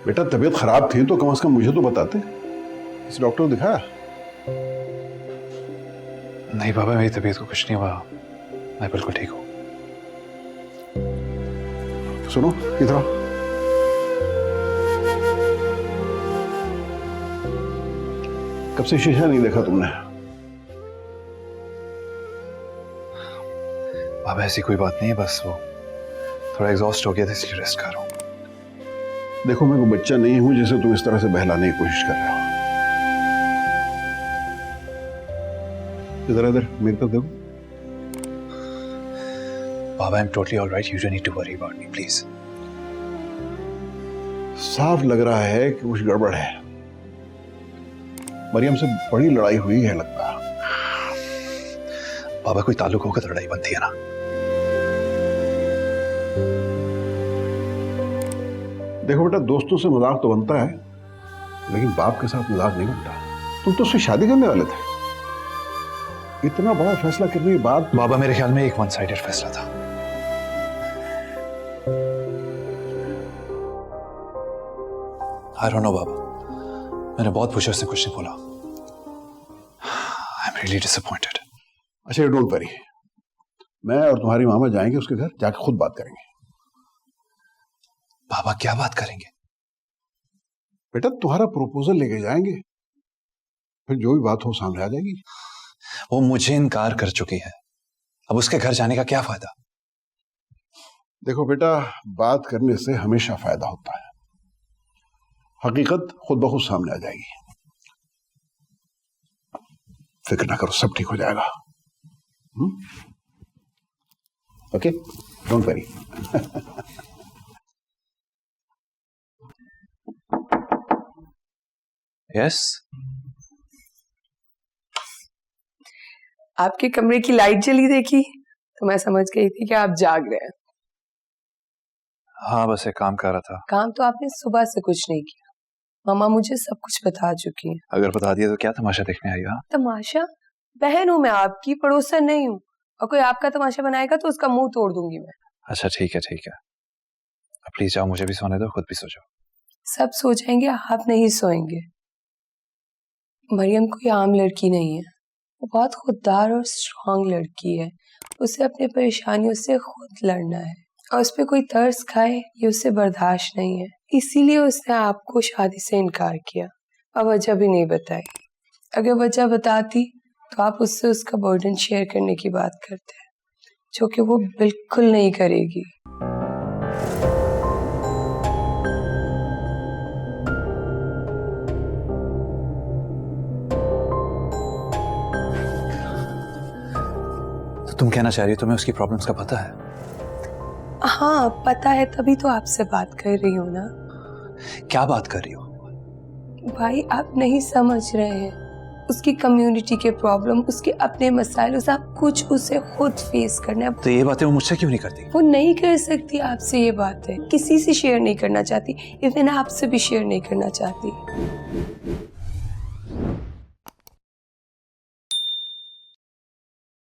बेटा तबीयत खराब थी तो कम से कम मुझे तो बताते। किसी डॉक्टर को दिखाया? नहीं बाबा, मेरी तबीयत को कुछ नहीं हुआ, मैं बिल्कुल ठीक हूँ। सुनो इधर आओ। कब से शीशा नहीं देखा तुमने? बाबा ऐसी कोई बात नहीं है, बस वो थोड़ा एग्जॉस्ट हो गया था इसलिए रेस्ट कर रहा हूँ। देखो मैं कोई बच्चा नहीं हूं जिसे तुम इस तरह से बहलाने की कोशिश कर रहे हो। इधर इधर मेरी तरफ देखो। बाबा I am totally alright, you don't need to worry about me please. साफ लग रहा है कि कुछ गड़बड़ है। मरियम से बड़ी लड़ाई हुई है लगता है। बाबा कोई ताल्लुक होकर लड़ाई बनती है ना। देखो बेटा, दोस्तों से मजाक तो बनता है लेकिन बाप के साथ मजाक नहीं बनता। तुम तो उससे शादी करने वाले थे। इतना बड़ा फैसला करने के बाद बाबा मेरे ख्याल में एक वन साइडेड फैसला था। आई डोंट नो बाबा, मैंने बहुत पूछा, उसने कुछ नहीं बोला। I am really disappointed. अच्छा डोंट वरी, मैं और तुम्हारी मामा जाएंगे उसके घर, जाके खुद बात करेंगे। बाबा क्या बात करेंगे? बेटा तुम्हारा प्रपोजल लेके जाएंगे, फिर जो भी बात हो सामने आ जाएगी। वो मुझे इनकार कर चुकी है, अब उसके घर जाने का क्या फायदा? देखो बेटा, बात करने से हमेशा फायदा होता है। हकीकत खुद ब खुद सामने आ जाएगी। फिक्र ना करो, सब ठीक हो जाएगा। Okay, don't worry. यस। आपके कमरे की लाइट जली देखी तो मैं समझ गई थी कि आप जाग रहे हैं। हाँ बस एक काम कर रहा था। काम तो आपने सुबह से कुछ नहीं किया। मामा मुझे सब कुछ बता चुकी है। अगर बता दिया तो क्या तमाशा देखने आई? हाँ तमाशा? बहन हूँ मैं आपकी, पड़ोसन नहीं हूँ। और कोई आपका तमाशा बनाएगा तो उसका मुंह तोड़ दूंगी मैं। अच्छा ठीक है ठीक है, अब प्लीज जाओ, मुझे भी सोने दो, खुद भी सो जाओ। सब सो जाएंगे, आप नहीं सोएंगे। मरियम कोई आम लड़की नहीं है, वो बहुत खुददार और स्ट्रांग लड़की है। उसे अपने परेशानियों से खुद लड़ना है और उस पर कोई तरस खाए ये उसे बर्दाश्त नहीं है। इसीलिए उसने आपको शादी से इनकार किया और वजह भी नहीं बताई। अगर वजह बताती तो आप उससे उसका बर्डन शेयर करने की बात करते हैं, जो कि वो बिल्कुल नहीं करेगी। तो तुम कहना चाह रही हो तुम्हें उसकी प्रॉब्लम्स का पता है? हाँ पता है, तभी तो आपसे बात कर रही हूँ ना। क्या बात कर रही हो? भाई आप नहीं समझ रहे हैं। उसकी कम्युनिटी के प्रॉब्लम, उसके अपने मसाइल, सब कुछ उसे खुद फेस करना है। तो ये बातें वो मुझसे क्यों नहीं करती? वो नहीं कर सकती आपसे ये बातें, किसी से शेयर नहीं करना चाहती, इवन आपसे भी शेयर नहीं करना चाहती।